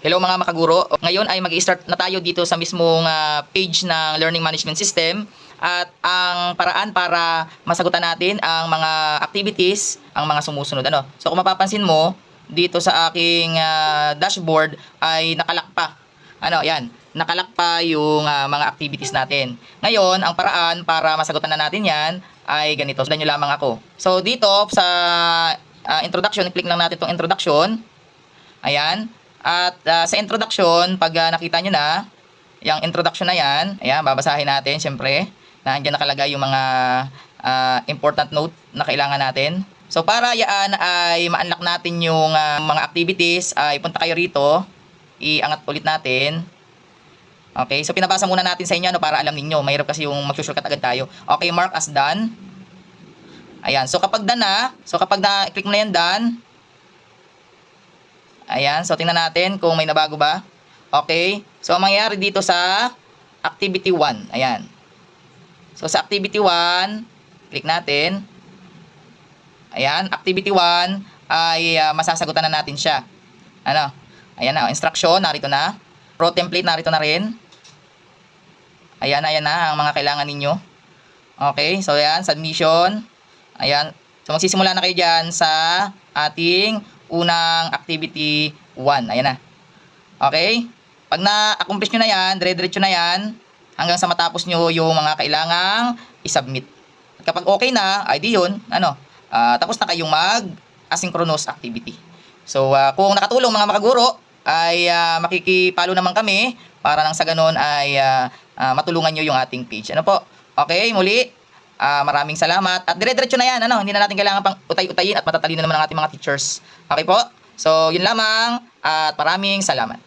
Hello mga makaguro. Ngayon ay mag-i-start na tayo dito sa mismong page ng Learning Management System at ang paraan para masagutan natin ang mga activities, ang mga sumusunod. So kung mapapansin mo, dito sa aking dashboard ay nakalock pa. Yan, nakalock pa yung mga activities natin. Ngayon, ang paraan para masagutan na natin yan ay ganito. Sundan nyo lamang ako. So dito sa introduction, i-click lang natin itong introduction. Ayan. At sa introduction, pag nakita nyo na, yung introduction na yan, ayan, babasahin natin, syempre, na andyan nakalagay yung mga important note na kailangan natin. So, para yan ay ma-unlock natin yung mga activities, ay punta kayo rito, iangat ulit natin. Okay, so pinabasa muna natin sa inyo para alam niyo. Mahirap kasi yung mag-shortcut agad tayo. Okay, mark as done. Ayan, so kapag done na, click mo na yan done. Ayan, so tingnan natin kung may nabago ba. Okay, so ang mangyayari dito sa activity 1, ayan. So sa activity 1, click natin. Ayan, activity 1 ay masasagutan na natin siya. Ayan na, instruction, narito na. Pro template, narito na rin. Ayan na ang mga kailangan ninyo. Okay, so ayan, submission. Ayan, so magsisimula na kayo dyan sa ating unang activity 1. Ayan na. Okay? Pag na-accomplish nyo na yan, dire-diretso na yan, hanggang sa matapos nyo yung mga kailangang i-submit. At kapag okay na, ay di yun, tapos na kayong mag-asynchronous activity. So, kung nakatulong mga makaguro, ay makikipalo naman kami para nang sa ganun ay matulungan nyo yung ating page. Ano po? Okay, muli. Maraming salamat. At dire-diretso na yan. Hindi na natin kailangan pang utay-utayin at matatalino naman ang ating mga teachers. Okay po? So, yun lamang. At maraming salamat.